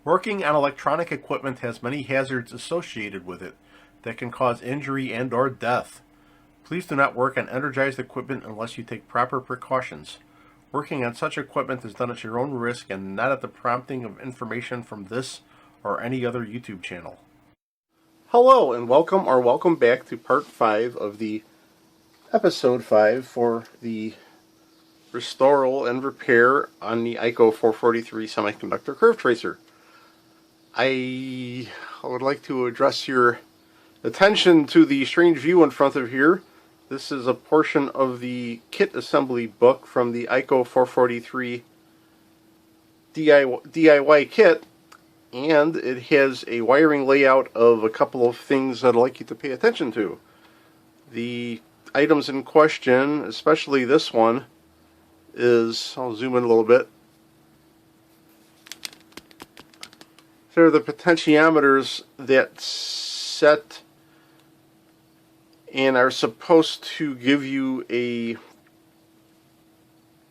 Working on electronic equipment has many hazards associated with it that can cause injury and/or death. Please do not work on energized equipment unless you take proper precautions. Working on such equipment is done at your own risk and not at the prompting of information from this or any other YouTube channel. Hello and welcome back to part 5 of the episode 5 for the restoral and repair on the Eico 443 semiconductor curve tracer. I would like to address your attention to the strange view in front of here. This is a portion of the kit assembly book from the Eico 443 DIY kit, and it has a wiring layout of a couple of things that I'd like you to pay attention to. The items in question, especially this one, is, I'll zoom in a little bit, they're the potentiometers that set and are supposed to give you a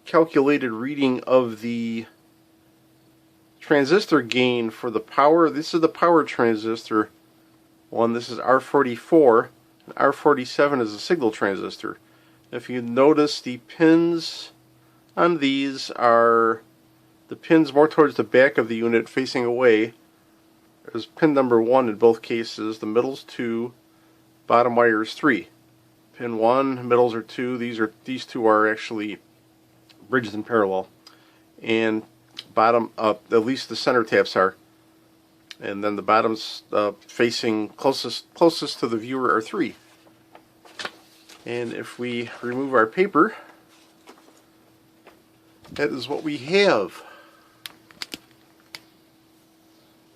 calculated reading of the transistor gain for the power. This is the power transistor one. This is R44, and R47 is a signal transistor. If you notice, the pins on these are the pins more towards the back of the unit facing away. There's pin number 1 in both cases. The middle's 2, bottom wire is 3. Pin 1, middles are 2. These two are actually bridged in parallel. And bottom, at least the center taps are. And then the bottoms facing closest to the viewer are 3. And if we remove our paper, that is what we have.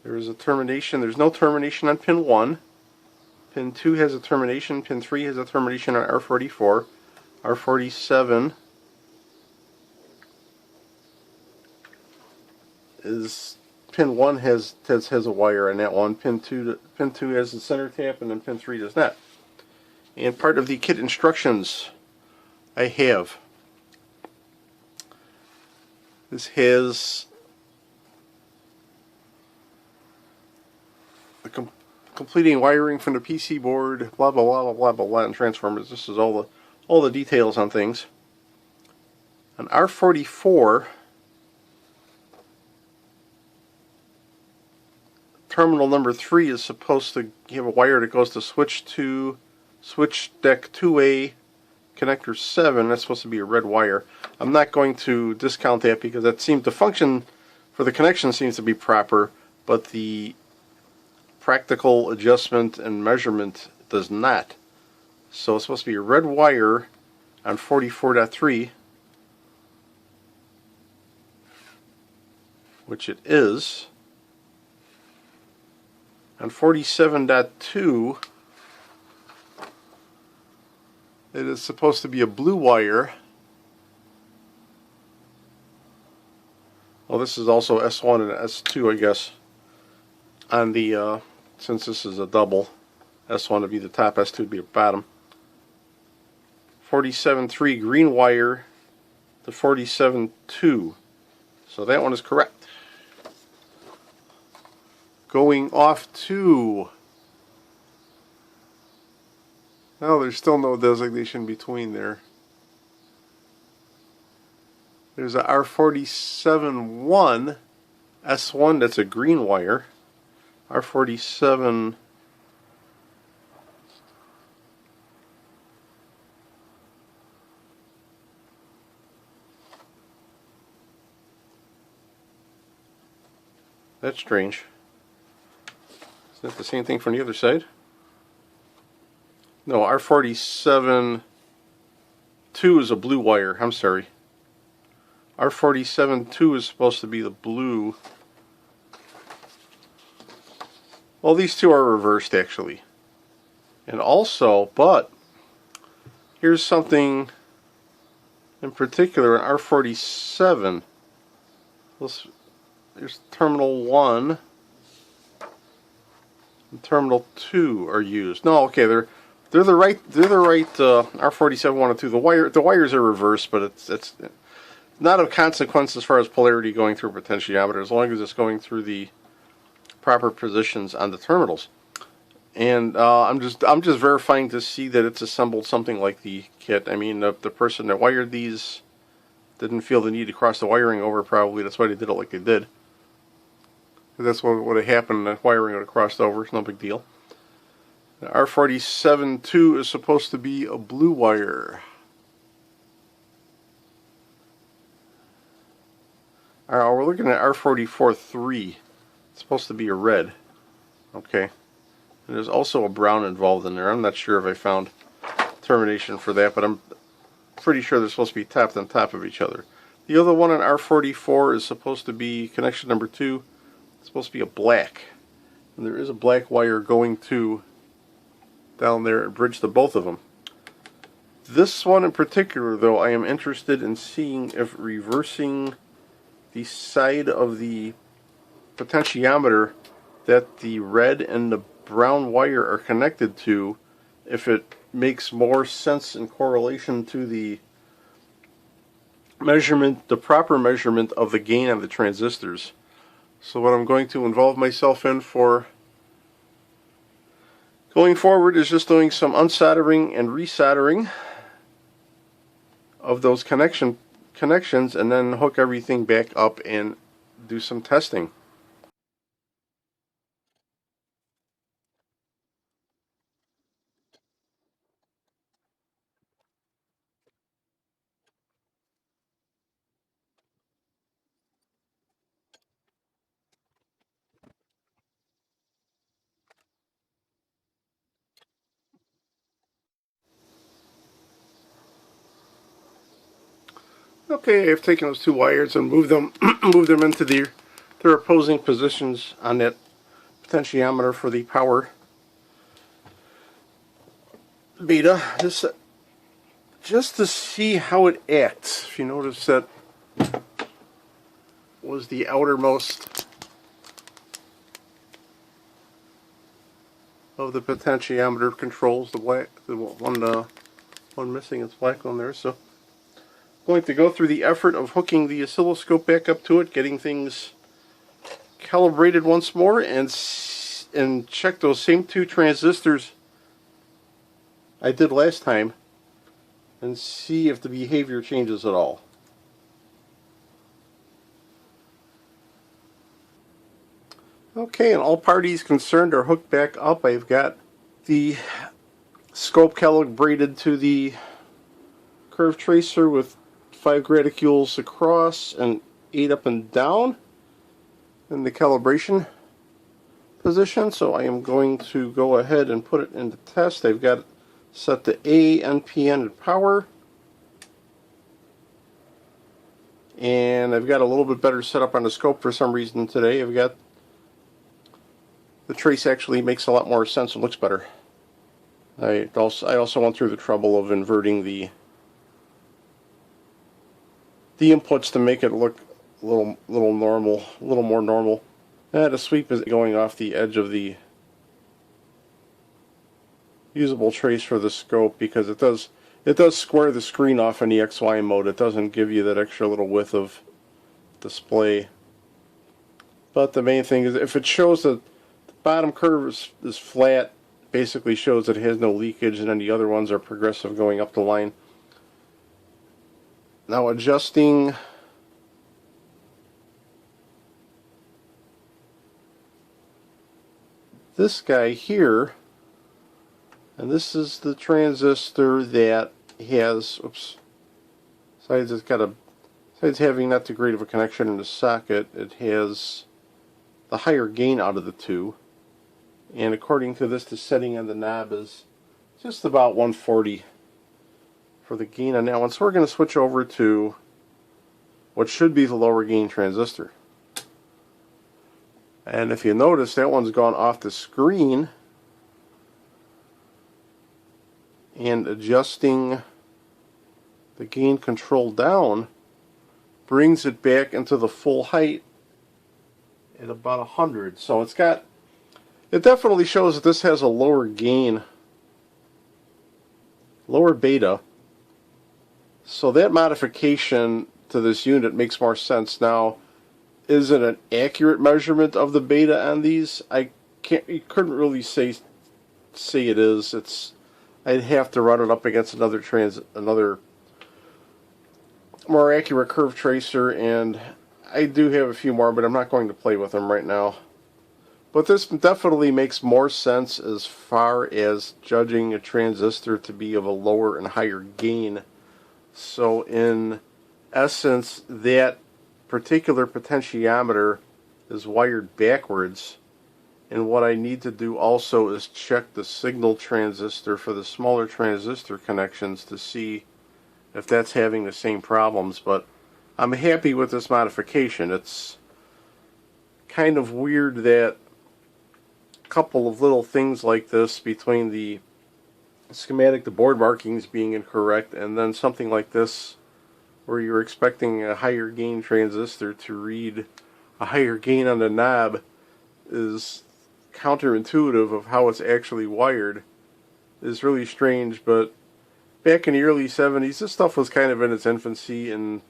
There is a termination. There's no termination on pin 1. Pin 2 has a termination. Pin 3 has a termination on R44. R47 is pin 1 has a wire on that one. Pin 2 has the center tap, and then pin 3 does not. And part of the kit instructions I have. This has the completing wiring from the PC board, blah blah blah blah blah blah, and transformers. This is all the details on things. On R44, terminal number 3 is supposed to have a wire that goes to switch deck 2A, connector 7. That's supposed to be a red wire. I'm not going to discount that because that seemed to function for the connection, seems to be proper, but the practical adjustment and measurement does not. So it's supposed to be a red wire on 44.3, which it is. On 47.2, it is supposed to be a blue wire. Well, this is also S1 and S2, I guess. On the since this is a double, S1 would be the top, S2 would be the bottom. 47.3 green wire to 47.2. So that one is correct. Going off to, no, there's still no designation between there. There's a R47.1 S1, that's a green wire. R47 that's strange. Is that the same thing from the other side? No, R47.2 is a blue wire. I'm sorry. R47.2 is supposed to be the blue. Well, these two are reversed actually. And also, but here's something in particular in R47. There's terminal 1 and terminal 2 are used. No, okay, they're the right R47 1 and 2. The wires are reversed, but it's not of consequence as far as polarity going through a potentiometer, as long as it's going through the proper positions on the terminals. And I'm just verifying to see that it's assembled something like the kit. I mean, the person that wired these didn't feel the need to cross the wiring over, probably. That's why they did it like they did. That's what would have happened. The wiring would have crossed over. It's no big deal. The R47-2 is supposed to be a blue wire. We're looking at R44-3. It's supposed to be a red. Okay. And there's also a brown involved in there. I'm not sure if I found termination for that, but I'm pretty sure they're supposed to be tapped on top of each other. The other one on R44 is supposed to be connection number 2. It's supposed to be a black. And there is a black wire going to down there and bridge to both of them. This one in particular, though, I am interested in seeing if reversing the side of the potentiometer that the red and the brown wire are connected to, if it makes more sense in correlation to the measurement, the proper measurement of the gain on the transistors. So what I'm going to involve myself in for going forward is just doing some unsoldering and resoldering of those connections, and then hook everything back up and do some testing. Okay, I've taken those two wires and moved them into their opposing positions on that potentiometer for the power beta. Just to see how it acts. If you notice, that was the outermost of the potentiometer controls. The one missing is black on there. So I'm going to go through the effort of hooking the oscilloscope back up to it, getting things calibrated once more, and check those same two transistors I did last time and see if the behavior changes at all. Okay, and all parties concerned are hooked back up. I've got the scope calibrated to the curve tracer with 5 gradicules across and 8 up and down in the calibration position. So I am going to go ahead and put it into test. I've got it set to A, NPN, and power. And I've got a little bit better setup on the scope for some reason today. I've got the trace actually makes a lot more sense and looks better. I also went through the trouble of inverting the inputs to make it look a little normal, a little more normal. The sweep is going off the edge of the usable trace for the scope because it does square the screen off in the XY mode. It doesn't give you that extra little width of display. But the main thing is, if it shows that the bottom curve is flat, basically shows that it has no leakage, and then the other ones are progressive going up the line. Now adjusting this guy here, and this is the transistor that has, besides having not too great of a connection in the socket, it has the higher gain out of the two. And according to this, the setting on the knob is just about 140 for the gain on that one. So we're going to switch over to what should be the lower gain transistor. And if you notice, that one's gone off the screen, and adjusting the gain control down brings it back into the full height at about 100. So it definitely shows that this has a lower gain, lower beta. So that modification to this unit makes more sense now. isn't an accurate measurement of the beta on these. You couldn't really say it is. I'd have to run it up against another more accurate curve tracer, and I do have a few more, but I'm not going to play with them right now. But this definitely makes more sense as far as judging a transistor to be of a lower and higher gain. So in essence, that particular potentiometer is wired backwards. And what I need to do also is check the signal transistor for the smaller transistor connections to see if that's having the same problems. But I'm happy with this modification. It's kind of weird that a couple of little things like this between the schematic, the board markings being incorrect, and then something like this where you're expecting a higher gain transistor to read a higher gain on the knob is counterintuitive of how it's actually wired is really strange. But back in the early 70s, this stuff was kind of in its infancy, and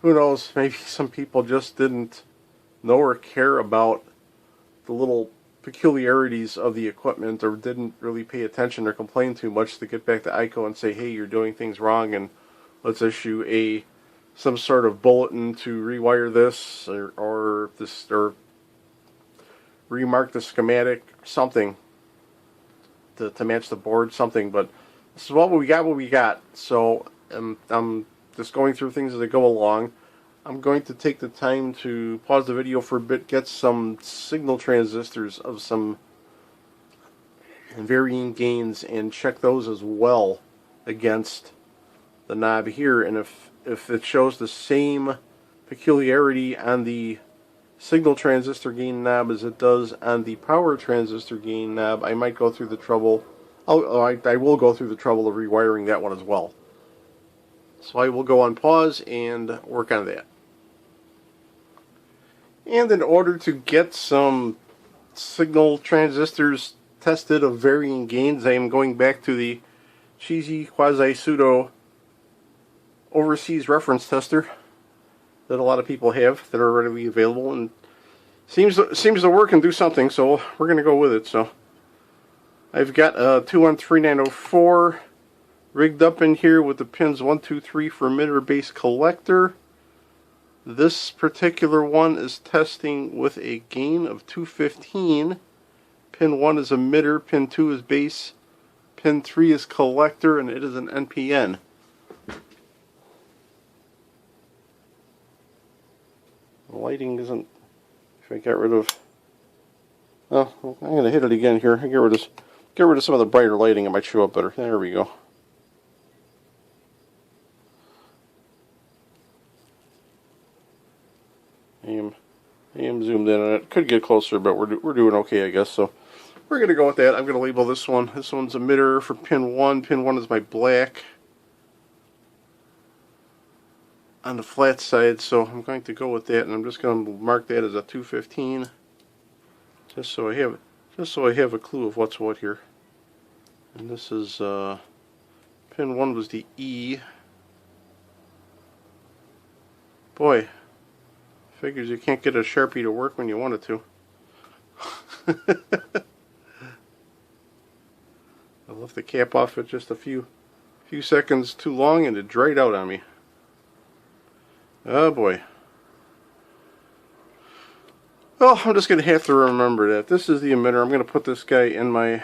who knows, maybe some people just didn't know or care about the little peculiarities of the equipment, or didn't really pay attention or complain too much to get back to Eico and say, hey, you're doing things wrong, and let's issue some sort of bulletin to rewire this, or remark the schematic, something to match the board, something. But this is what we got. So I'm just going through things as I go along. I'm going to take the time to pause the video for a bit, get some signal transistors of some varying gains, and check those as well against the knob here. And if it shows the same peculiarity on the signal transistor gain knob as it does on the power transistor gain knob, I might go through the trouble. I will go through the trouble of rewiring that one as well. So I will go on pause and work on that. And in order to get some signal transistors tested of varying gains, I am going back to the cheesy quasi-pseudo overseas reference tester that a lot of people have that are readily available, and seems to work and do something, so we're going to go with it. So I've got a 213904 rigged up in here with the pins 1, 2, 3 for emitter base collector. This particular one is testing with a gain of 215. Pin 1 is emitter, pin 2 is base, pin 3 is collector, and it is an NPN. The lighting isn't, if I get rid of, oh, I'm going to hit it again here. Get rid of some of the brighter lighting, it might show up better. There we go. I am zoomed in on it. Could get closer, but we're doing okay, I guess. So we're going to go with that. I'm going to label this one. This one's emitter for pin 1. Pin 1 is my black on the flat side, so I'm going to go with that, and I'm just going to mark that as a 215, just so I have a clue of what's what here. And this is pin 1 was the E. Boy, figures you can't get a Sharpie to work when you want it to. I left the cap off at just a few seconds too long, and it dried out on me. Oh boy. Well, I'm just going to have to remember that. This is the emitter. I'm going to put this guy in my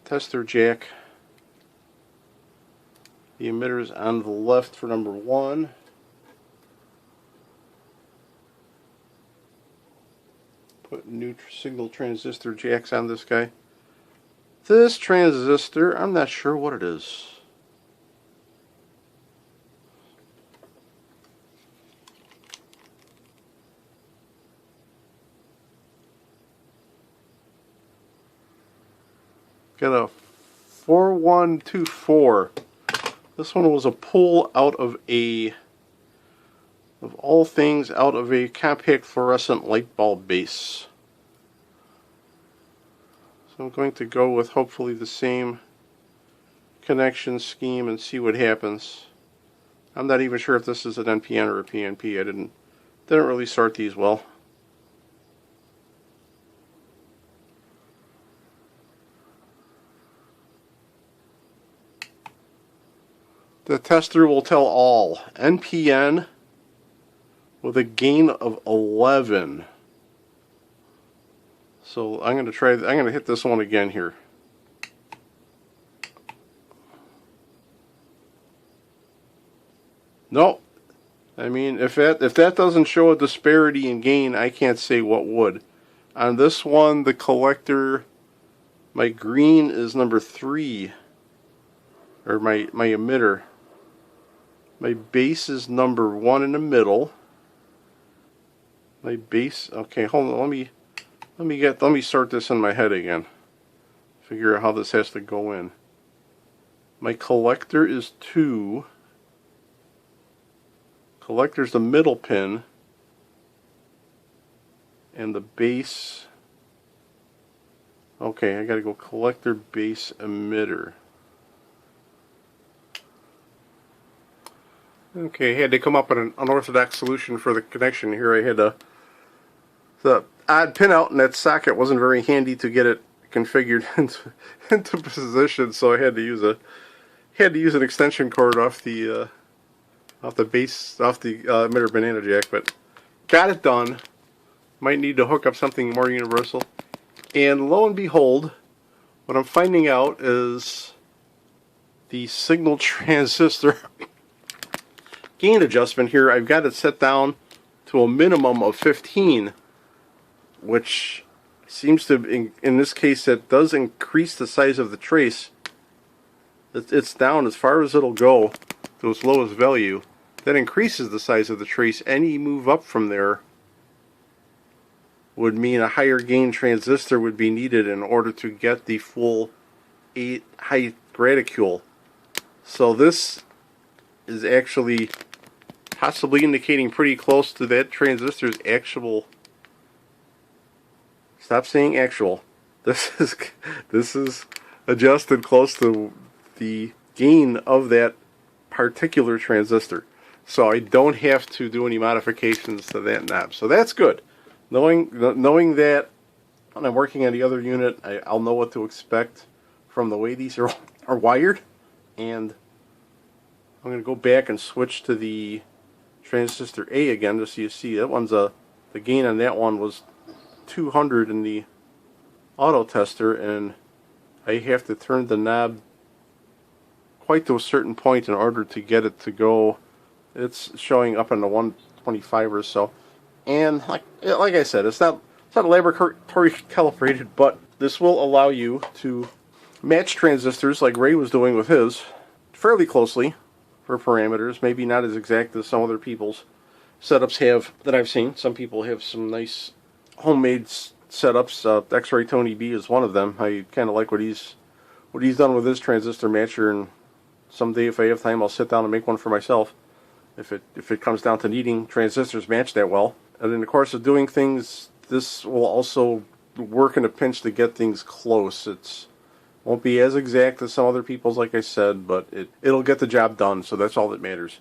tester jack. The emitter is on the left for number 1. Put new signal transistor jacks on this guy. This transistor, I'm not sure what it is. Got a 4124. This one was a pull out of all things, out of a compact fluorescent light bulb base. So I'm going to go with hopefully the same connection scheme and see what happens. I'm not even sure if this is an NPN or a PNP. I didn't really sort these well. The tester will tell all. NPN with a gain of 11. So I'm going to hit this one again here. Nope. I mean, if that doesn't show a disparity in gain, I can't say what would. On this one, the collector, my green is number 3, or my emitter. My base is number 1 in the middle. My base. Okay, hold on. Let me sort this in my head again. Figure out how this has to go in. My collector is 2. Collector's the middle pin, and the base. Okay, I gotta go collector, base, emitter. Okay, I had to come up with an unorthodox solution for the connection here. I had the odd pin out in that socket wasn't very handy to get it configured into position, so I had to use an extension cord off the emitter banana jack, but got it done. Might need to hook up something more universal. And lo and behold, what I'm finding out is the signal transistor gain adjustment here. I've got it set down to a minimum of 15, which seems to, in this case, it does increase the size of the trace. It's down as far as it'll go to its lowest value. That increases the size of the trace. Any move up from there would mean a higher gain transistor would be needed in order to get the full 8 height graticule. So this is actually possibly indicating pretty close to that transistor's actual. Stop saying actual. This is adjusted close to the gain of that particular transistor. So I don't have to do any modifications to that knob. So that's good. Knowing that when I'm working on the other unit, I'll know what to expect from the way these are wired. And I'm going to go back and switch to the transistor A again, just so you see that one's the gain on that one was 200 in the auto tester, and I have to turn the knob quite to a certain point in order to get it to go. It's showing up in the 125 or so, and like I said, it's not laboratory calibrated, but this will allow you to match transistors like Ray was doing with his fairly closely for parameters. Maybe not as exact as some other people's setups have that I've seen. Some people have some nice homemade setups. X-Ray Tony B is one of them. I kind of like what he's done with his transistor matcher, and someday if I have time, I'll sit down and make one for myself. If it comes down to needing transistors matched that well. And in the course of doing things, this will also work in a pinch to get things close. It won't be as exact as some other people's, like I said, but it'll get the job done, so that's all that matters.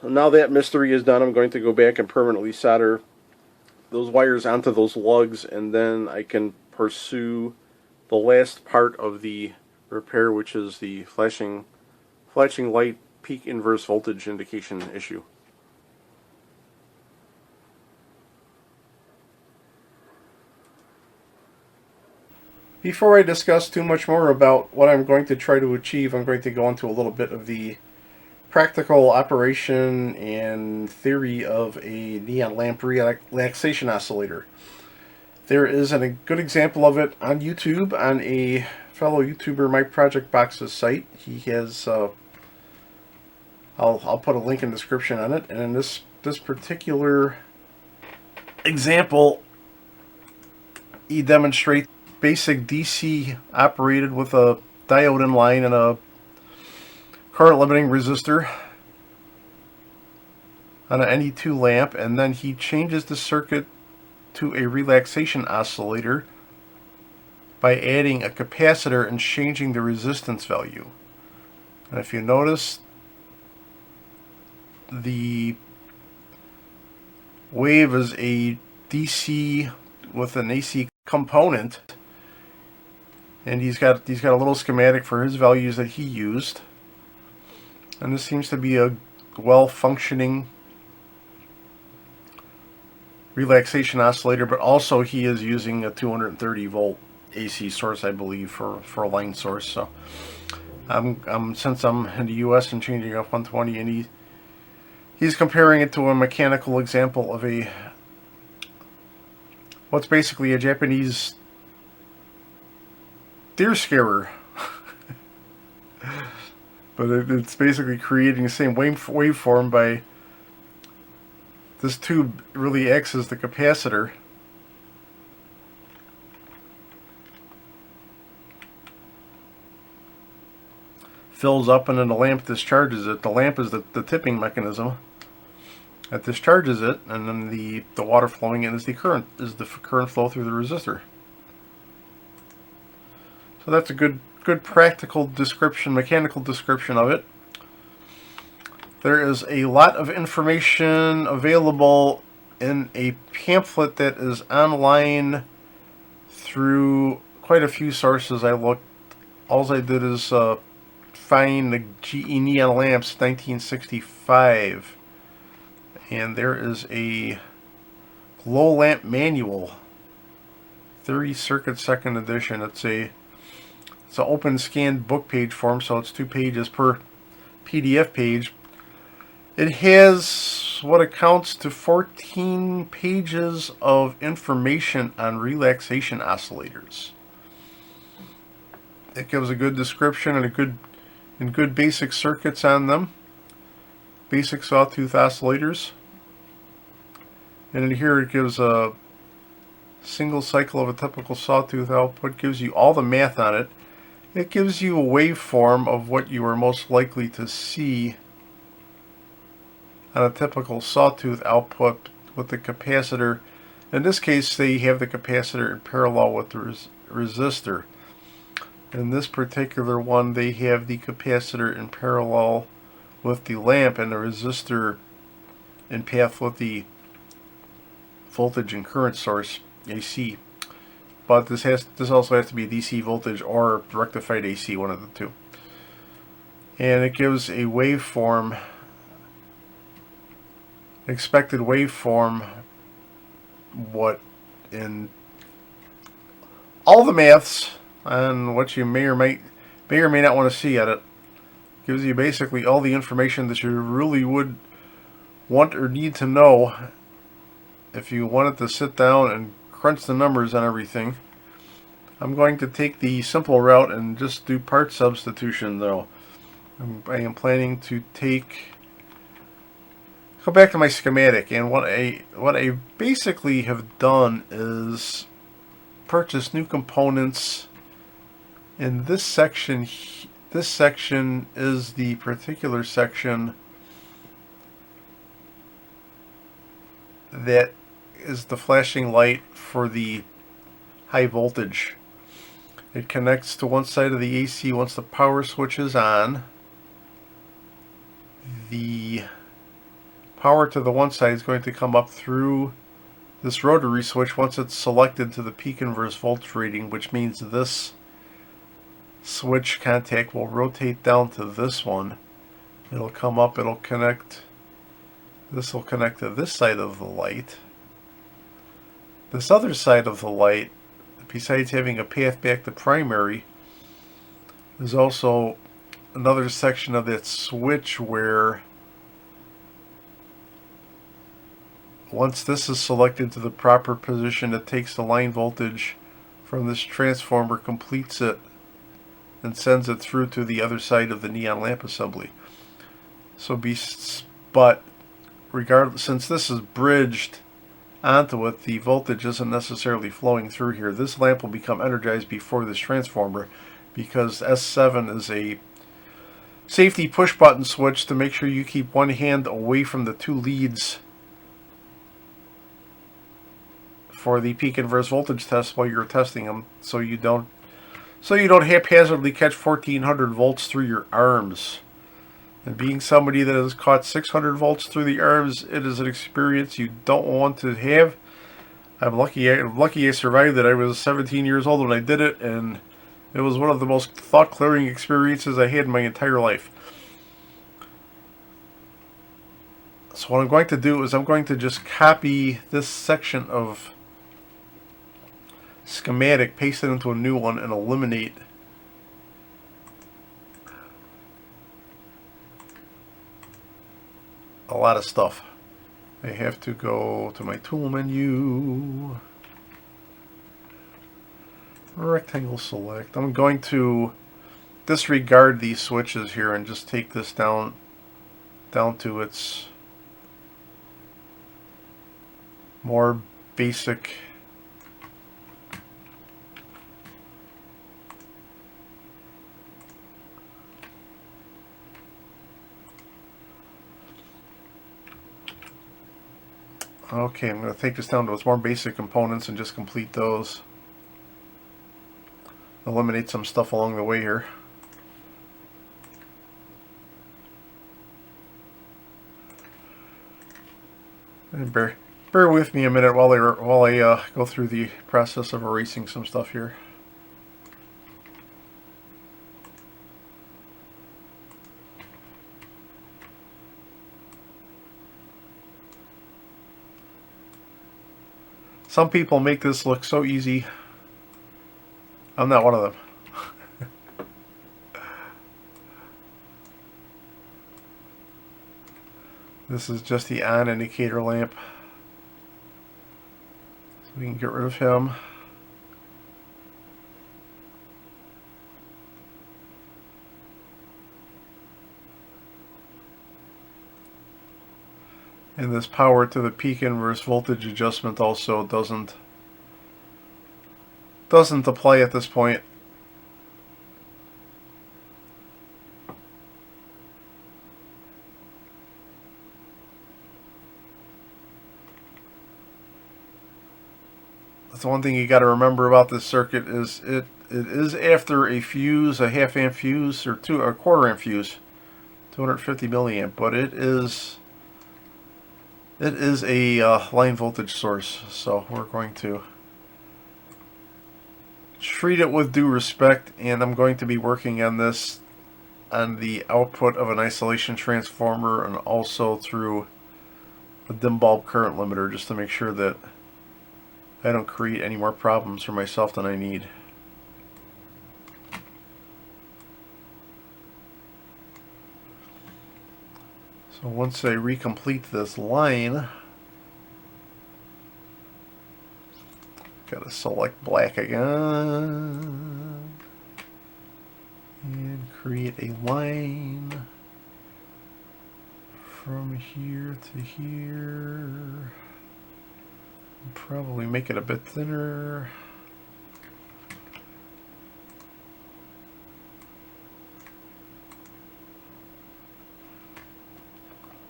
So now that mystery is done, I'm going to go back and permanently solder those wires onto those lugs, and then I can pursue the last part of the repair, which is the flashing light peak inverse voltage indication issue. Before I discuss too much more about what I'm going to try to achieve, I'm going to go into a little bit of the practical operation and theory of a neon lamp relaxation oscillator. There is a good example of it on YouTube, on a fellow YouTuber, My Project Box's site. He has, I'll put a link in the description on it, and in this particular example, he demonstrates basic DC operated with a diode in line and a current limiting resistor on an NE2 lamp, and then he changes the circuit to a relaxation oscillator by adding a capacitor and changing the resistance value. And if you notice, the wave is a DC with an AC component, and he's got a little schematic for his values that he used. And this seems to be a well-functioning relaxation oscillator, but also he is using a 230 volt AC source, I believe, for a line source. So since I'm in the US and changing off 120, and he's comparing it to a mechanical example of what's basically a Japanese deer scarer. But it's basically creating the same waveform by this tube really acts as the capacitor. Fills up and then the lamp discharges it. The lamp is the tipping mechanism that discharges it, and then the water flowing in is the current flow through the resistor. So that's a good practical description, mechanical description of it. There is a lot of information available in a pamphlet that is online through quite a few sources. I looked. All I did is find the GE neon lamps 1965, and there is a glow lamp manual, 30 circuit second edition. It's an open scanned book page form, so it's 2 pages per PDF page. It has what amounts to 14 pages of information on relaxation oscillators. It gives a good description and good basic circuits on them, basic sawtooth oscillators. And in here it gives a single cycle of a typical sawtooth output, gives you all the math on it. It gives you a waveform of what you are most likely to see on a typical sawtooth output with the capacitor. In this case, they have the capacitor in parallel with the resistor. In this particular one, they have the capacitor in parallel with the lamp and the resistor in path with the voltage and current source, AC. But this also has to be DC voltage or rectified AC, one of the two. And it gives a waveform, expected waveform, what in all the maths on what you may or may not want to see at it. Gives you basically all the information that you really would want or need to know if you wanted to sit down and crunch the numbers on everything. I'm going to take the simple route and just do part substitution, though. I am planning to go back to my schematic, and what I basically have done is purchase new components. In this section is the particular section that is the flashing light for the high voltage. It connects to one side of the AC once the power switch is on. The power to the one side is going to come up through this rotary switch once it's selected to the peak inverse voltage rating, which means this switch contact will rotate down to this one. It'll come up, it'll connect. This will connect to this side of the light. This other side of the light, besides having a path back to primary, there's also another section of that switch where once this is selected to the proper position, it takes the line voltage from this transformer, completes it, and sends it through to the other side of the neon lamp assembly. But regardless, since this is bridged onto it, the voltage isn't necessarily flowing through here. This lamp will become energized before this transformer, because S7 is a safety push button switch to make sure you keep one hand away from the two leads for the peak inverse voltage test while you're testing them, so you don't haphazardly catch 1400 volts through your arms. And being somebody that has caught 600 volts through the arms, it is an experience you don't want to have. I'm lucky I survived it. I was 17 years old when I did it, and it was one of the most thought-clearing experiences I had in my entire life. So what I'm going to do is I'm going to just copy this section of schematic, paste it into a new one, and eliminate a lot of stuff. I have to go to my tool menu, rectangle select. I'm going to disregard these switches here and just take this down to its more basic Okay, I'm going to take this down to its more basic components and just complete those. Eliminate some stuff along the way here. And bear with me a minute while I go through the process of erasing some stuff here. Some people make this look so easy. I'm not one of them. This is just the on indicator lamp. So we can get rid of him. And this power to the peak inverse voltage adjustment also doesn't apply at this point. That's one thing you got to remember about this circuit is it is after a fuse, a half amp fuse or a quarter amp fuse, 250 milliamp, but it is a line voltage source, so we're going to treat it with due respect, and I'm going to be working on this on the output of an isolation transformer and also through a dim bulb current limiter, just to make sure that I don't create any more problems for myself than I need. So once I recomplete this line, gotta select black again and create a line from here to here. Probably make it a bit thinner.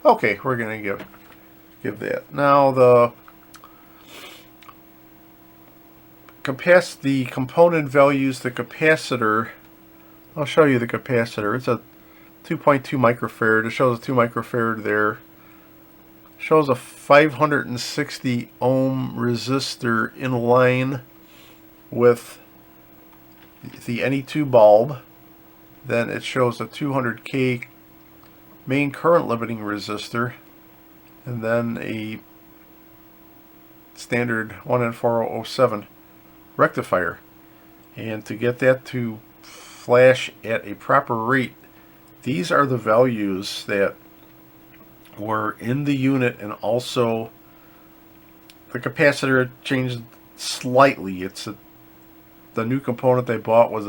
Okay, we're going to give that. Now the component values, the capacitor, I'll show you the capacitor. It's a 2.2 microfarad. It shows a 2 microfarad there. Shows a 560 ohm resistor in line with the NE2 bulb. Then it shows a 200K main current limiting resistor, and then a standard 1N4007 rectifier. And to get that to flash at a proper rate, these are the values that were in the unit, and also the capacitor changed slightly. The new component they bought was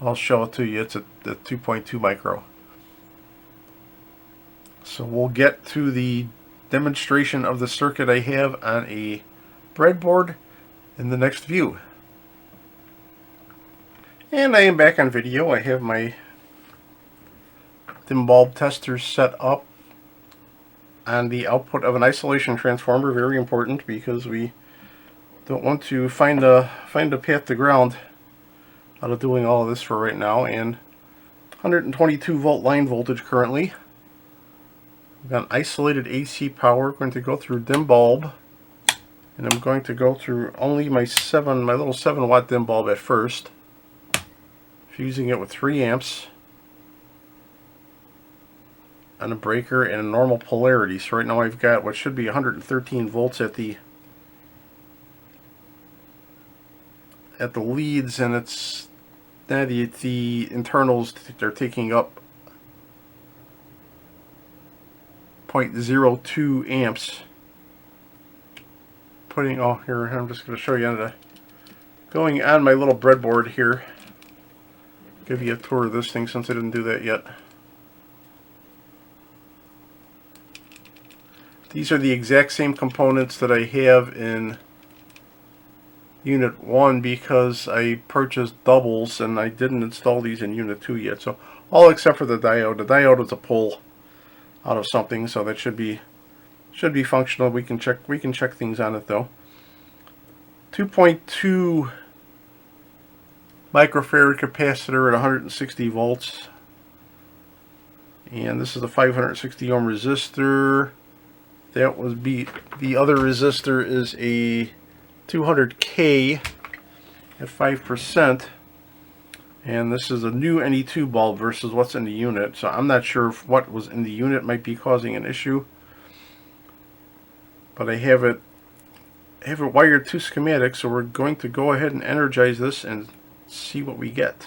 I'll show it to you, it's a 2.2 micro. So we'll get to the demonstration of the circuit I have on a breadboard in the next view. And I am back on video. I have my dim bulb tester set up on the output of an isolation transformer. Very important, because we don't want to find a path to ground out of doing all of this for right now. And 122 volt line voltage currently. We've got isolated AC power. Going to go through dim bulb, and I'm going to go through only my little 7 watt dim bulb at first, fusing it with 3 amps on a breaker and a normal polarity. So right now I've got what should be 113 volts at the leads, and it's the internals, they're taking up 0.02 amps. Here, I'm just going to show you going on my little breadboard here. Give you a tour of this thing since I didn't do that yet. These are the exact same components that I have in Unit 1 because I purchased doubles and I didn't install these in Unit 2 yet. So all except for the diode. The diode is a pull out of something, so that should be functional. We can check things on it though. 2.2 microfarad capacitor at 160 volts. And this is a 560 ohm resistor. That was the other resistor is a 200K at 5%, and this is a new NE2 bulb versus what's in the unit, so I'm not sure if what was in the unit might be causing an issue, but I have it wired to schematic, so we're going to go ahead and energize this and see what we get.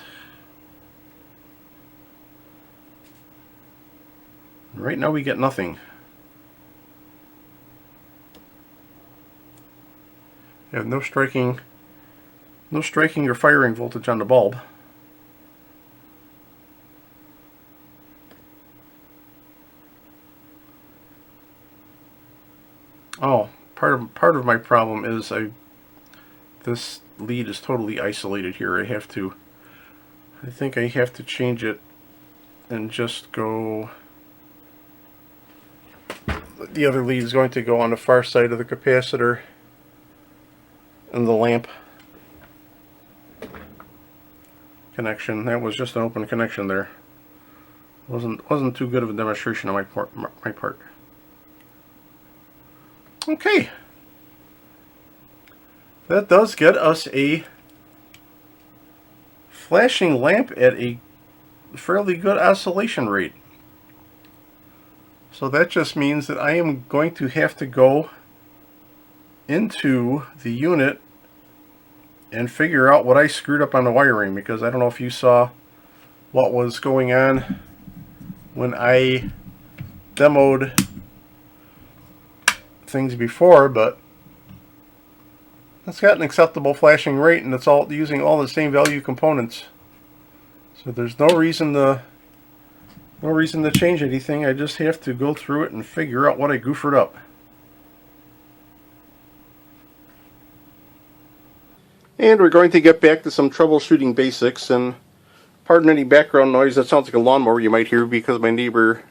Right now we get nothing. You have no striking or firing voltage on the bulb. Oh, part of my problem is this lead is totally isolated here. I think I have to change it and just go. The other lead is going to go on the far side of the capacitor and the lamp connection. That was just an open connection there. Wasn't too good of a demonstration on my part. Okay, that does get us a flashing lamp at a fairly good oscillation rate. So that just means that I am going to have to go into the unit and figure out what I screwed up on the wiring, because I don't know if you saw what was going on when I demoed things before, but it's got an acceptable flashing rate and it's all using all the same value components, so there's no reason to change anything. I just have to go through it and figure out what I goofed up. And we're going to get back to some troubleshooting basics, and pardon any background noise. That sounds like a lawnmower you might hear because my neighbor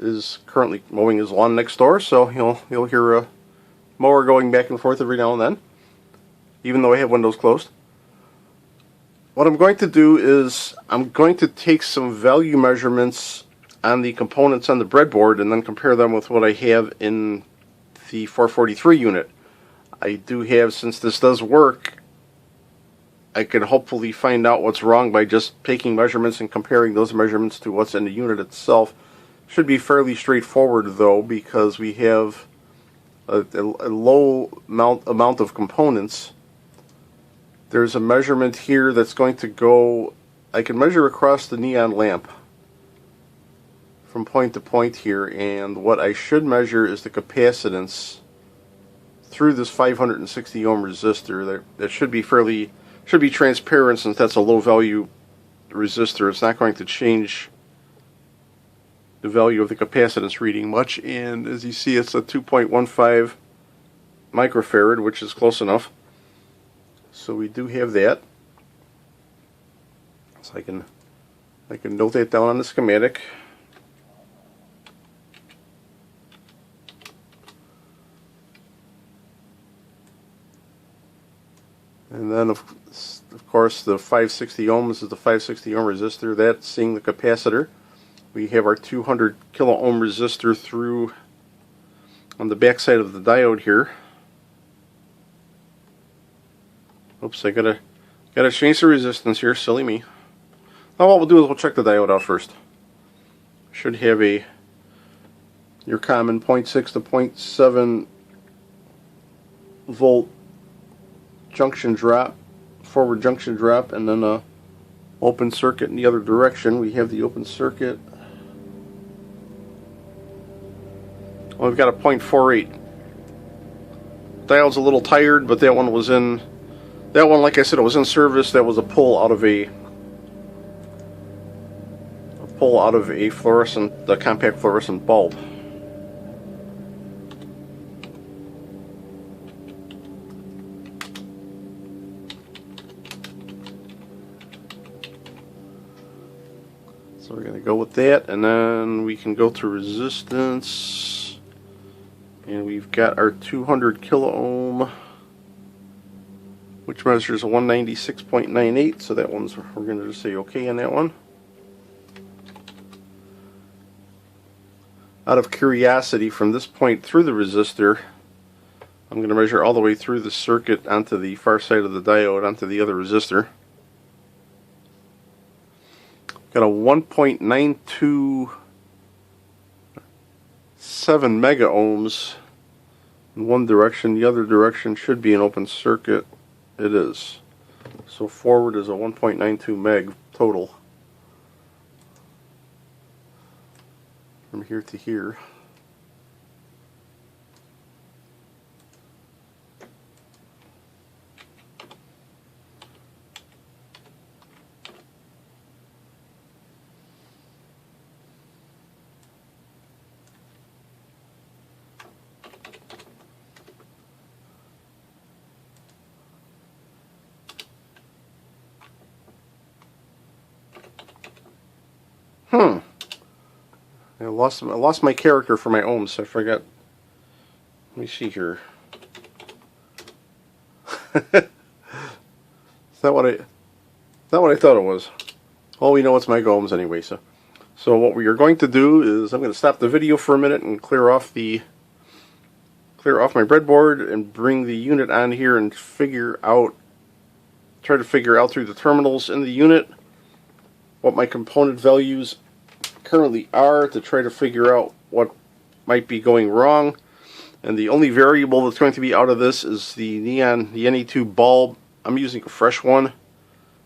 is currently mowing his lawn next door, so you'll hear a mower going back and forth every now and then, even though I have windows closed. What I'm going to do is I'm going to take some value measurements on the components on the breadboard and then compare them with what I have in the 443 unit. I do have, since this does work, I can hopefully find out what's wrong by just taking measurements and comparing those measurements to what's in the unit itself. Should be fairly straightforward though, because we have a low amount of components. There's a measurement here that's going to go, I can measure across the neon lamp from point to point here, and what I should measure is the capacitance through this 560 ohm resistor. That should be transparent, since that's a low value resistor. It's not going to change the value of the capacitance reading much, and as you see, it's a 2.15 microfarad, which is close enough. So we do have that. So I can note that down on the schematic. And then of course the 560 ohms is the 560 ohm resistor. That's seeing the capacitor. We have our 200 kilo ohm resistor through on the back side of the diode here. Oops, I gotta change the resistance here, silly me. Now what we'll do is we'll check the diode out first. Should have your common 0.6 to 0.7 volt junction drop, forward junction drop, and then a open circuit in the other direction. We have the open circuit. Well, we've got a 0.48. Diode's a little tired, but that one was in. That one, like I said, it was in service. That was a pull out of a fluorescent, the compact fluorescent bulb. So we're going to go with that, and then we can go to resistance, and we've got our 200 kilo ohm, which measures a 196.98, so that one's, we're going to just say okay on that one. Out of curiosity, from this point through the resistor, I'm going to measure all the way through the circuit onto the far side of the diode, onto the other resistor. Got a 1.927 mega ohms in one direction. The other direction should be an open circuit. It is. So forward is a 1.92 meg total from here to here. I lost my character for my ohms. I forgot. Let me see here. Is that what I thought it was? Well, we know it's mega ohms anyway. So what we are going to do is I'm going to stop the video for a minute and clear off my breadboard and bring the unit on here and try to figure out through the terminals in the unit what my component values currently are, to try to figure out what might be going wrong. And the only variable that's going to be out of this is the Ne2 bulb. I'm using a fresh one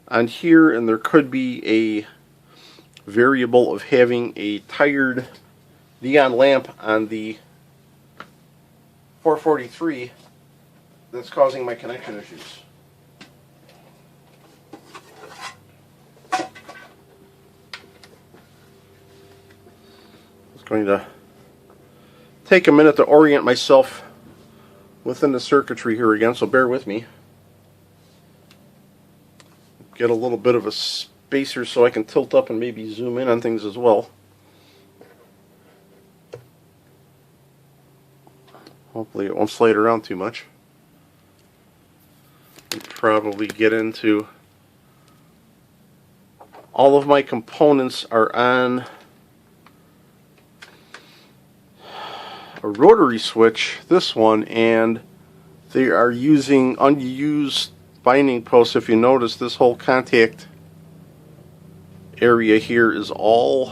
on here, and there could be a variable of having a tired neon lamp on the 443 that's causing my connection issues. Going to take a minute to orient myself within the circuitry here again, so bear with me. Get a little bit of a spacer so I can tilt up and maybe zoom in on things as well. Hopefully it won't slide around too much. And probably get into all of my components are on a rotary switch, this one, and they are using unused binding posts. If you notice, this whole contact area here is all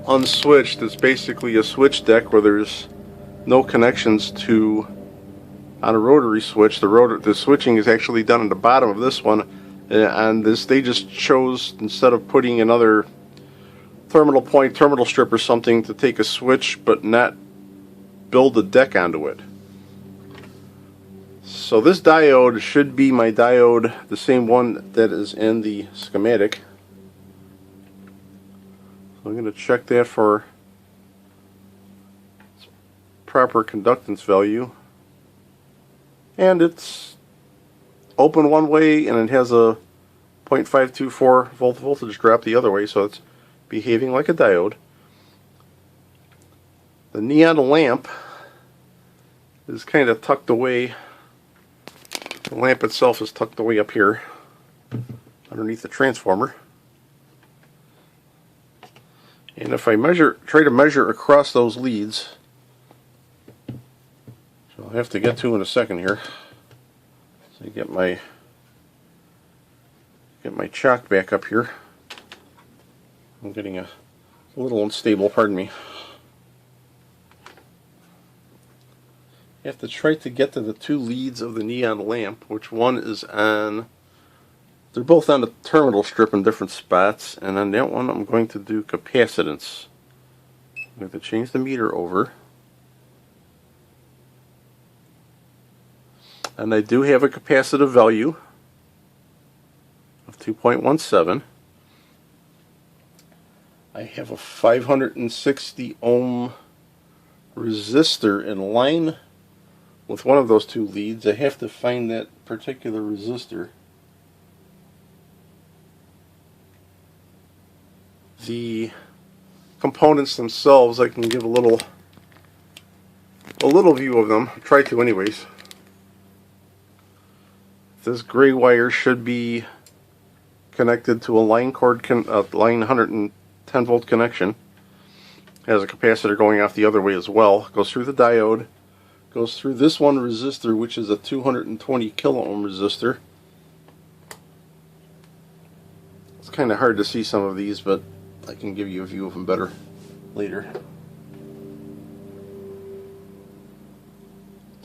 unswitched. It's basically a switch deck where there's no connections to on a rotary switch. The switching is actually done at the bottom of this one, and they just chose, instead of putting another terminal strip or something, to take a switch but not build a deck onto it. So this diode should be my diode, the same one that is in the schematic. So I'm going to check that for its proper conductance value. And it's open one way, and it has a 0.524 volt voltage drop the other way, so it's behaving like a diode. The neon lamp is kind of tucked away The lamp itself is tucked away up here underneath the transformer. And if I try to measure across those leads, which I'll have to get to in a second here. So I get my chalk back up here. I'm getting a little unstable, pardon me. You have to try to get to the two leads of the neon lamp, which one is on, they're both on the terminal strip in different spots, and on that one I'm going to do capacitance. I'm going to change the meter over. And I do have a capacitive value of 2.17. I have a 560 ohm resistor in line with one of those two leads. I have to find that particular resistor. The components themselves, I can give a little view of them. Try to anyways. This gray wire should be connected to a line cord, line 110 volt connection. Has a capacitor going off the other way as well. Goes through the diode. Goes through this one resistor, which is a 220 kilo ohm resistor. It's kind of hard to see some of these, but I can give you a view of them better later.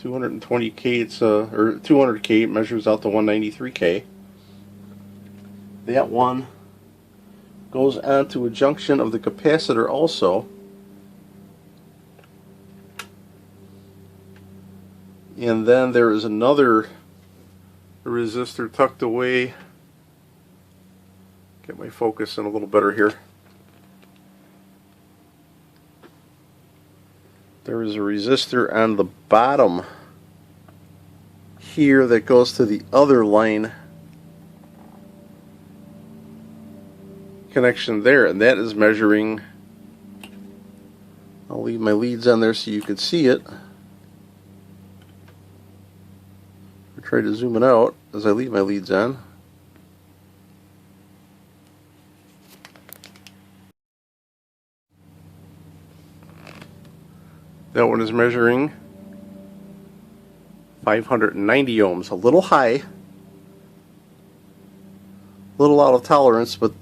220K, it's or 200K, it measures out to 193K. That one goes onto a junction of the capacitor also. And then there is another resistor tucked away. Get my focus in a little better here. There is a resistor on the bottom here that goes to the other line connection there, and that is measuring. I'll leave my leads on there so you can see it. I'll try to zoom it out as I leave my leads on. That one is measuring 590 ohms, a little high, a little out of tolerance, but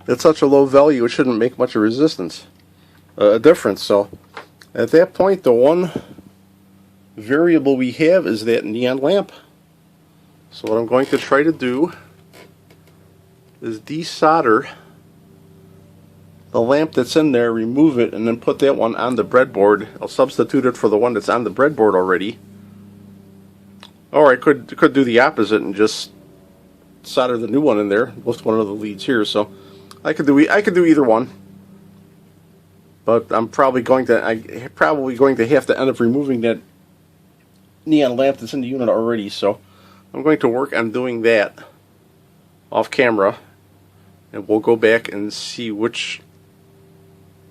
at such a low value it shouldn't make much of a difference. So at that point, the one variable we have is that neon lamp. So what I'm going to try to do is desolder the lamp that's in there, remove it, and then put that one on the breadboard. I'll substitute it for the one that's on the breadboard already. Or I could do the opposite and just solder the new one in there with one of the leads here. So I could do either one. But I'm probably going to have to end up removing that neon lamp that's in the unit already. So I'm going to work on doing that off camera, and we'll go back and see which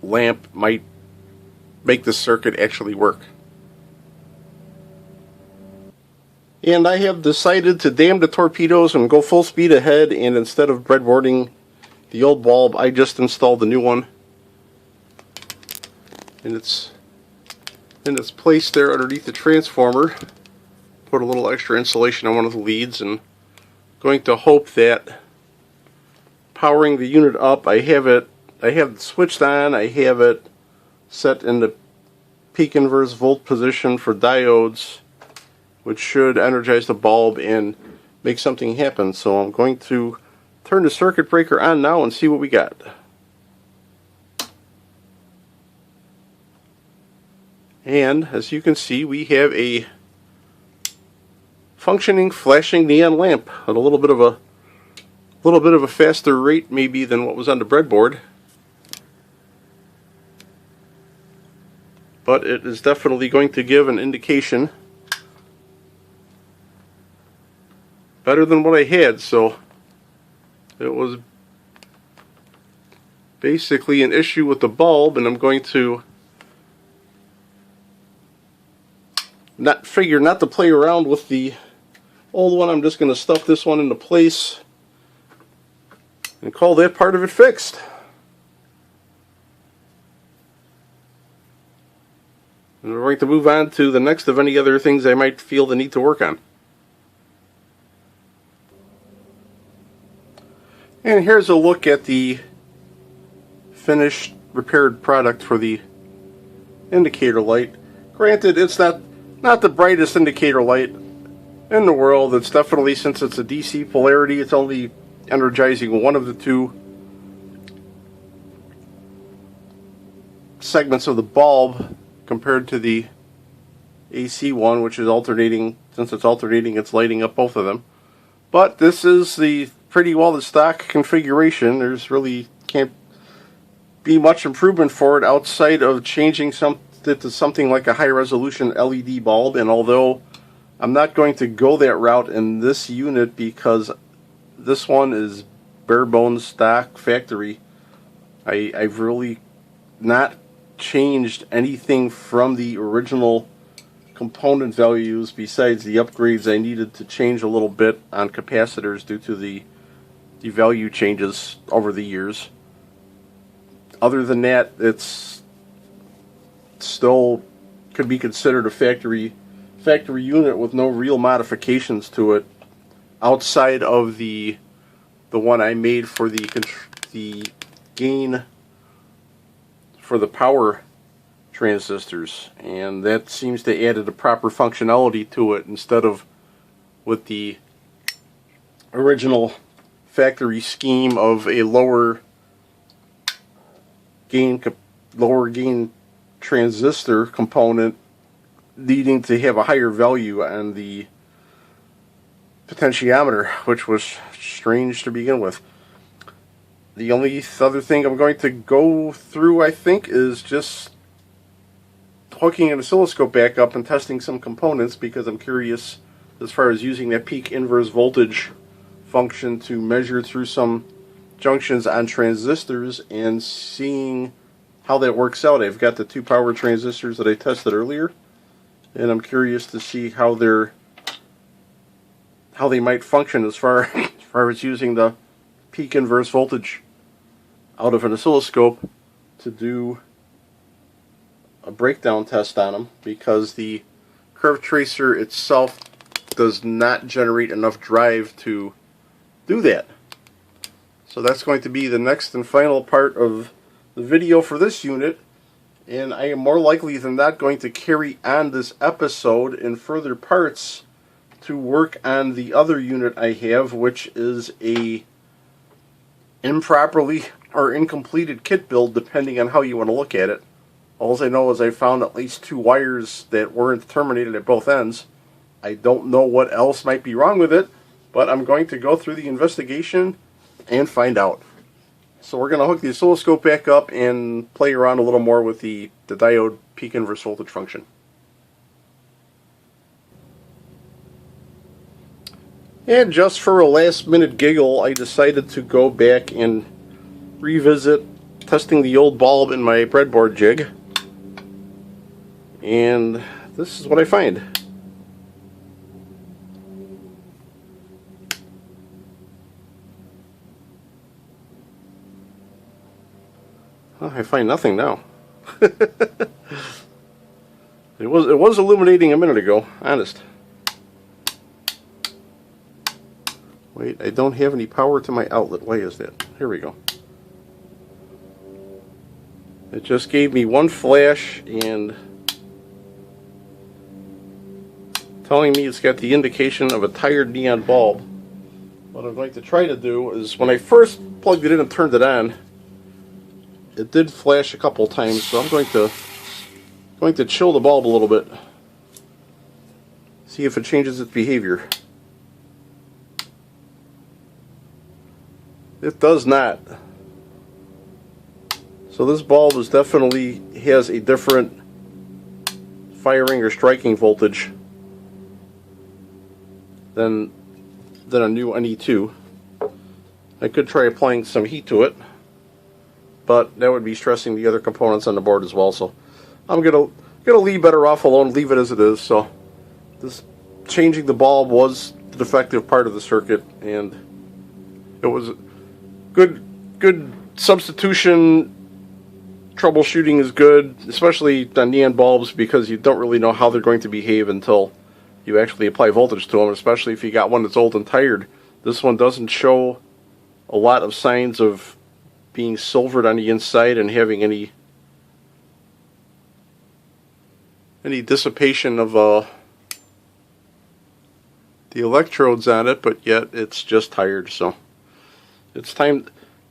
lamp might make the circuit actually work. And I have decided to damn the torpedoes and go full speed ahead, and instead of breadboarding the old bulb, I just installed the new one. And it's placed there underneath the transformer. Put a little extra insulation on one of the leads, and going to hope that powering the unit up, I have it switched on, I have it set in the peak inverse volt position for diodes, which should energize the bulb and make something happen. So I'm going to turn the circuit breaker on now and see what we got. And as you can see, we have a functioning flashing neon lamp at a little bit of a faster rate maybe than what was on the breadboard. But it is definitely going to give an indication better than what I had. So it was basically an issue with the bulb, and I'm going to not to play around with the Old one, I'm just going to stuff this one into place and call that part of it fixed. And we're going to move on to the next of any other things I might feel the need to work on. And here's a look at the finished repaired product for the indicator light. Granted, it's not the brightest indicator light in the world. It's definitely, since it's a DC polarity, it's only energizing one of the two segments of the bulb compared to the AC one, which is alternating. Since it's alternating, it's lighting up both of them. But this is the pretty well the stock configuration. There's really can't be much improvement for it outside of changing to something like a high resolution LED bulb. And although I'm not going to go that route in this unit because this one is bare bones stock factory, I've really not changed anything from the original component values besides the upgrades I needed to change a little bit on capacitors due to the value changes over the years. Other than that, it's still could be considered a factory unit with no real modifications to it outside of the one I made for the gain for the power transistors, and that seems to add a proper functionality to it instead of with the original factory scheme of a lower gain transistor component needing to have a higher value on the potentiometer, which was strange to begin with. The only other thing I'm going to go through, I think, is just hooking an oscilloscope back up and testing some components, because I'm curious as far as using that peak inverse voltage function to measure through some junctions on transistors and seeing how that works out. I've got the two power transistors that I tested earlier, and I'm curious to see how they might function as far as using the peak inverse voltage out of an oscilloscope to do a breakdown test on them, because the curve tracer itself does not generate enough drive to do that. So that's going to be the next and final part of the video for this unit, and I am more likely than not going to carry on this episode in further parts to work on the other unit I have, which is a improperly or incompleted kit build, depending on how you want to look at it. All I know is I found at least two wires that weren't terminated at both ends. I don't know what else might be wrong with it, but I'm going to go through the investigation and find out. So we're going to hook the oscilloscope back up and play around a little more with the diode peak inverse voltage function. And just for a last minute giggle, I decided to go back and revisit testing the old bulb in my breadboard jig. And this is what I find. Oh, I find nothing now. It was illuminating a minute ago, honest. Wait, I don't have any power to my outlet. Why is that? Here we go. It just gave me one flash and telling me it's got the indication of a tired neon bulb. What I'm going to try to do is, when I first plugged it in and turned it on, it did flash a couple times, so I'm going to chill the bulb a little bit, see if it changes its behavior. It does not. So this bulb is definitely has a different firing or striking voltage than a new NE2. I could try applying some heat to it, but that would be stressing the other components on the board as well. So I'm gonna leave better off alone, leave it as it is. So this changing the bulb was defective part of the circuit, and it was good substitution. Troubleshooting is good, especially on neon bulbs, because you don't really know how they're going to behave until you actually apply voltage to them, especially if you got one that's old and tired. This one doesn't show a lot of signs of being silvered on the inside and having any dissipation of the electrodes on it, but yet it's just tired. So it's time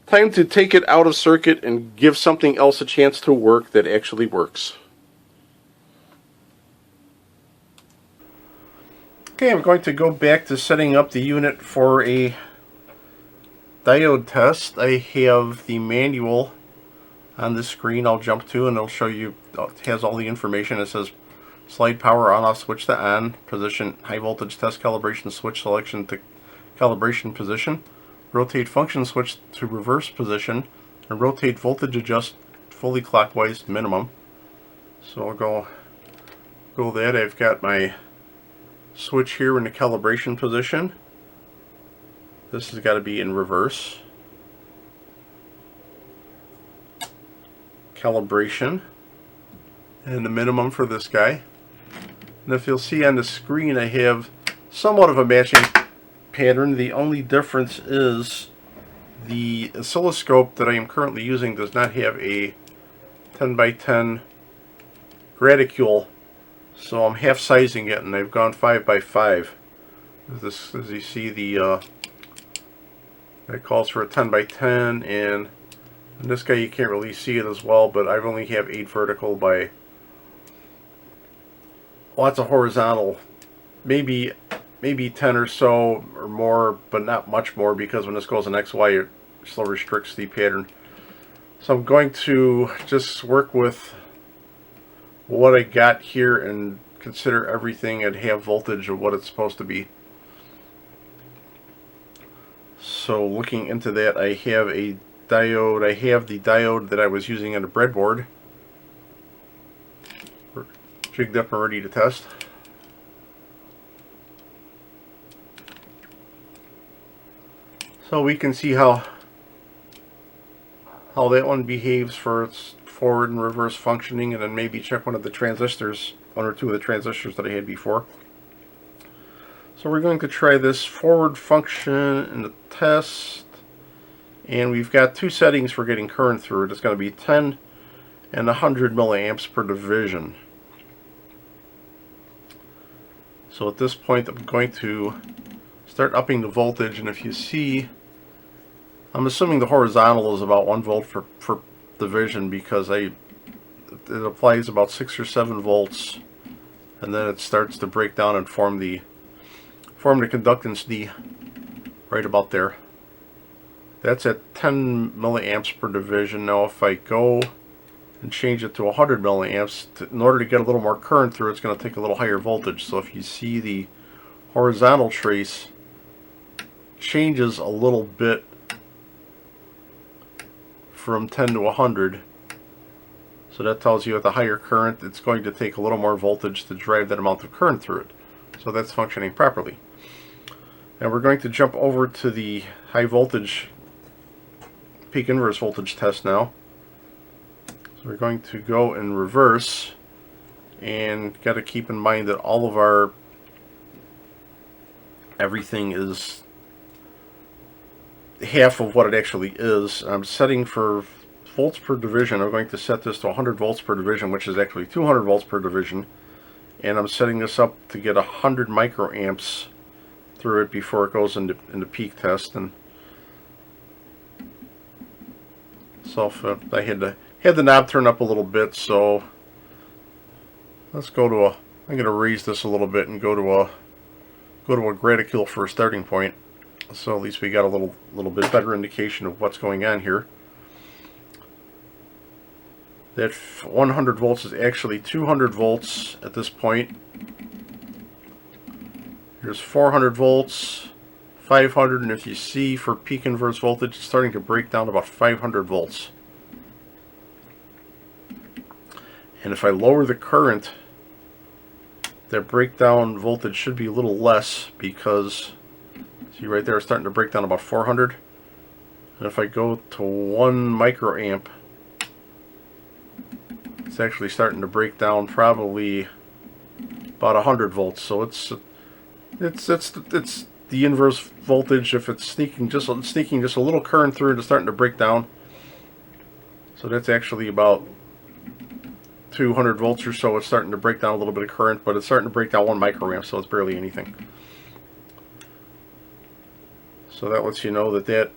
to take it out of circuit and give something else a chance to work that actually works. Okay, I'm going to go back to setting up the unit for a diode test. I have the manual on the screen I'll jump to, and it'll show you, it has all the information. It says slide power on off switch to on, position high voltage test calibration switch selection to calibration position, rotate function switch to reverse position, and rotate voltage adjust fully clockwise minimum. So I'll go that. I've got my switch here in the calibration position. This has got to be in reverse. Calibration. And the minimum for this guy. And if you'll see on the screen, I have somewhat of a matching pattern. The only difference is the oscilloscope that I am currently using does not have a 10 by 10 graticule, so I'm half sizing it, and I've gone 5 by 5. This, as you see, the that calls for a 10 by 10, and in this guy you can't really see it as well, but I only have 8 vertical by lots of horizontal, maybe 10 or so or more, but not much more, because when this goes in XY it still restricts the pattern. So I'm going to just work with what I got here and consider everything at half voltage of what it's supposed to be. So looking into that, I have a diode. I have the diode that I was using on the breadboard, jigged up and ready to test. So we can see how that one behaves for its forward and reverse functioning, and then maybe check one of the transistors, one or two of the transistors that I had before. So we're going to try this forward function in the test, and we've got two settings for getting current through it. It's going to be 10 and 100 milliamps per division. So at this point I'm going to start upping the voltage, and if you see, I'm assuming the horizontal is about 1 volt per division, because it applies about 6 or 7 volts, and then it starts to break down and form the conductance D right about there. That's at 10 milliamps per division. Now if I go and change it to 100 milliamps, in order to get a little more current through, it's going to take a little higher voltage. So if you see, the horizontal trace changes a little bit from 10 to 100. So that tells you at the higher current, it's going to take a little more voltage to drive that amount of current through it. So that's functioning properly. And we're going to jump over to the high voltage peak inverse voltage test now. So we're going to go in reverse, and got to keep in mind that all of everything is half of what it actually is. I'm setting for volts per division. I'm going to set this to 100 volts per division, which is actually 200 volts per division, and I'm setting this up to get 100 microamps through it before it goes into peak test. And so if I had the knob turn up a little bit, so let's go to I'm going to raise this a little bit and go to a graticule for a starting point. So at least we got a little bit better indication of what's going on here. That 100 volts is actually 200 volts at this point. Here's 400 volts, 500, and if you see, for peak inverse voltage, it's starting to break down about 500 volts. And if I lower the current, that breakdown voltage should be a little less, because See right there, it's starting to break down about 400. And if I go to 1 microamp, it's actually starting to break down probably about 100 volts. So it's the inverse voltage. If it's sneaking just a little current through, it's starting to break down. So that's actually about 200 volts or so. It's starting to break down a little bit of current, but it's starting to break down 1 microamp, so it's barely anything. So that lets you know that that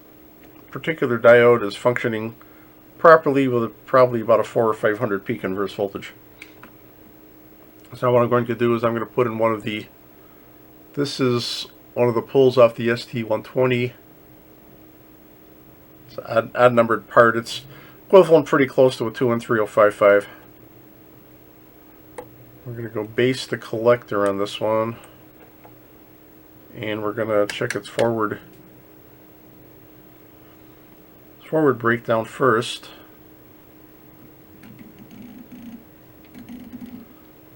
particular diode is functioning properly with probably about a 400 or 500 peak inverse voltage. So what I'm going to do is I'm going to put in one of the, this is one of the pulls off the ST120. It's an odd numbered part. It's equivalent pretty close to a 213.055. We're going to go base the collector on this one, and we're going to check its forward breakdown first.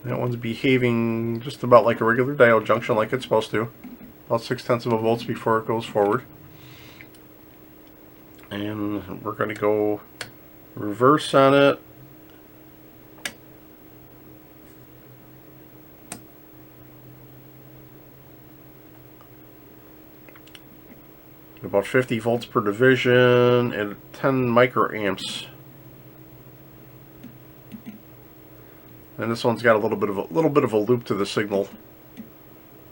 That one's behaving just about like a regular diode junction, like it's supposed to. About 0.6 volts before it goes forward. And we're going to go reverse on it. About 50 volts per division and 10 microamps. And this one's got a little bit of a loop to the signal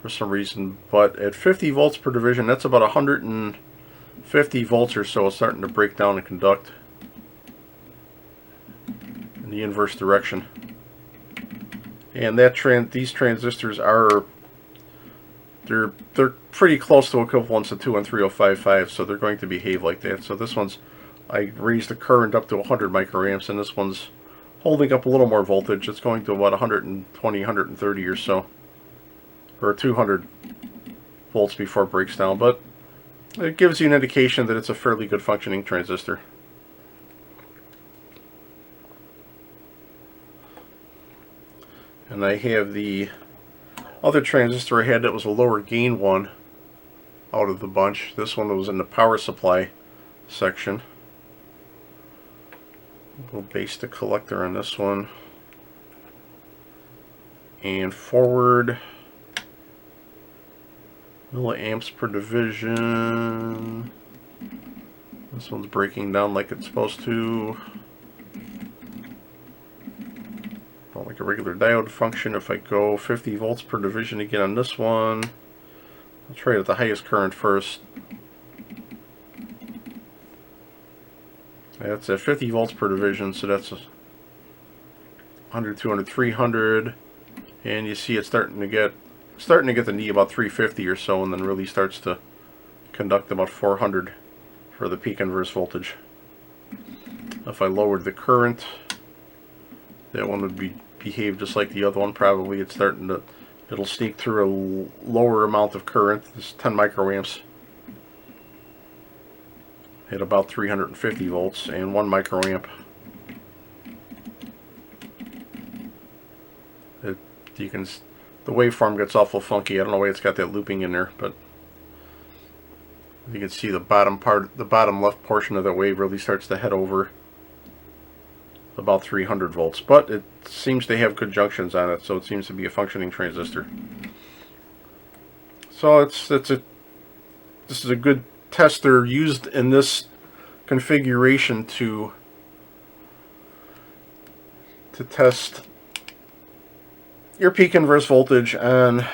for some reason, but at 50 volts per division, that's about 150 volts or so. It's starting to break down and conduct in the inverse direction. And that these transistors are they're pretty close to equivalents of 213.055, so they're going to behave like that. So this one's, I raised the current up to 100 microamps, and this one's holding up a little more voltage. It's going to about 120, 130 or so, or 200 volts before it breaks down, but it gives you an indication that it's a fairly good functioning transistor. And I have the other transistor I had that was a lower gain one out of the bunch. This one was in the power supply section. We'll base the collector on this one. And forward milliamps per division. This one's breaking down like it's supposed to. Not like a regular diode function. If I go 50 volts per division again on this one, I'll try it at the highest current first. That's at 50 volts per division, so that's 100, 200, 300, and you see it's starting to get the knee about 350 or so, and then really starts to conduct about 400 for the peak inverse voltage. If I lowered the current, that one would behave just like the other one. Probably it'll sneak through a lower amount of current. This is 10 microamps at about 350 volts and 1 microamp. The waveform gets awful funky. I don't know why it's got that looping in there, but you can see the bottom left portion of the wave really starts to head over about 300 volts, but it seems to have good junctions on it, so it seems to be a functioning transistor. So this is a good tester used in this configuration to test your peak inverse voltage on a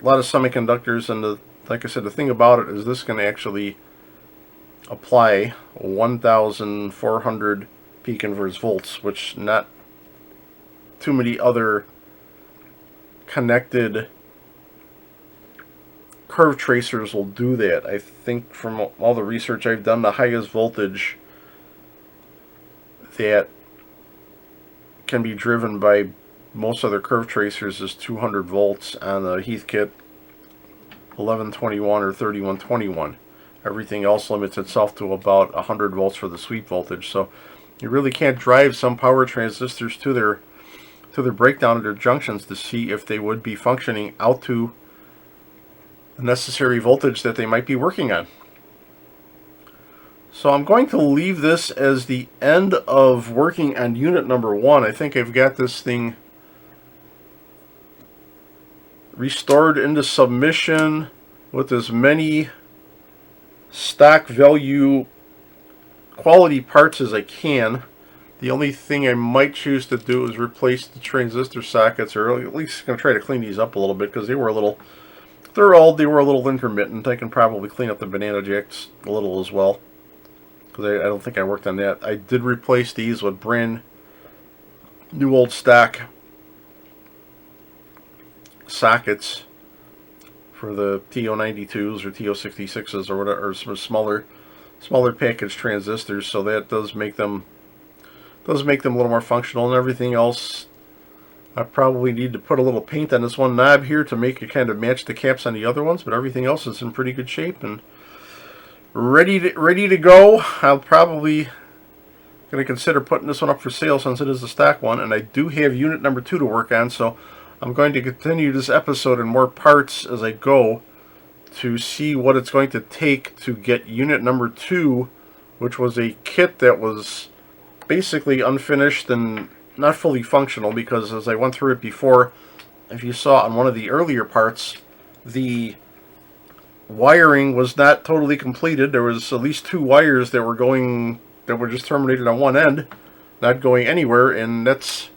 lot of semiconductors. And like I said, the thing about it is this can actually apply 1,400 peak inverse volts, which not too many other connected curve tracers will do that. I think from all the research I've done, the highest voltage that can be driven by most other curve tracers is 200 volts on the Heathkit 1121 or 3121. Everything else limits itself to about 100 volts for the sweep voltage. So you really can't drive some power transistors to their breakdown of their junctions to see if they would be functioning out to the necessary voltage that they might be working on. So I'm going to leave this as the end of working on unit number 1. I think I've got this thing restored into submission with as many stock value quality parts as I can. The only thing I might choose to do is replace the transistor sockets, or at least going to try to clean these up a little bit because they were a little, they're old, they were a little intermittent. I can probably clean up the banana jacks a little as well, because I don't think I worked on that. I did replace these with brand new old stock sockets for the TO92s or TO66s or whatever, or some smaller package transistors, so that does make them a little more functional. And everything else, I probably need to put a little paint on this one knob here to make it kind of match the caps on the other ones, but everything else is in pretty good shape and ready to go. I'll probably going to consider putting this one up for sale since it is a stock one, and I do have unit number 2 to work on, so I'm going to continue this episode in more parts as I go to see what it's going to take to get unit number 2, which was a kit that was basically unfinished and not fully functional, because as I went through it before, if you saw on one of the earlier parts, the wiring was not totally completed. There was at least 2 wires that were just terminated on one end, not going anywhere, and that's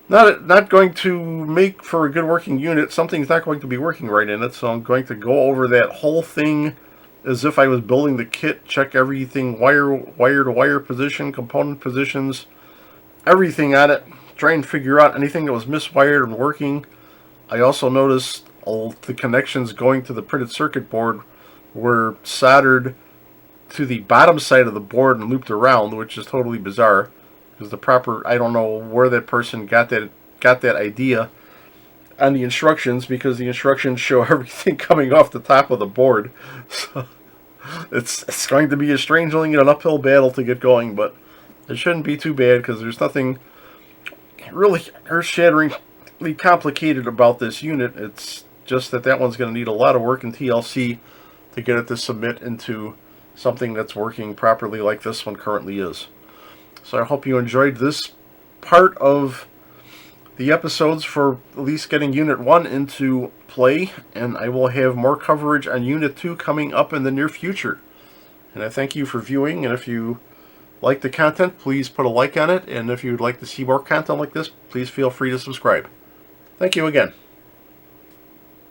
not going to make for a good working unit. Something's not going to be working right in it, so I'm going to go over that whole thing as if I was building the kit, check everything, wire to wire position, component positions, everything on it, try and figure out anything that was miswired and working. I also noticed all the connections going to the printed circuit board were soldered to the bottom side of the board and looped around, which is totally bizarre, because I don't know where that person got that idea on the instructions, because the instructions show everything coming off the top of the board. So it's going to be a strangely an uphill battle to get going, but it shouldn't be too bad because there's nothing really earth-shatteringly complicated about this unit. It's just that one's going to need a lot of work in TLC to get it to submit into something that's working properly like this one currently is. So I hope you enjoyed this part of the episodes for at least getting Unit 1 into play, and I will have more coverage on Unit 2 coming up in the near future. And I thank you for viewing, and if you like the content, please put a like on it, and if you'd like to see more content like this, please feel free to subscribe. Thank you again.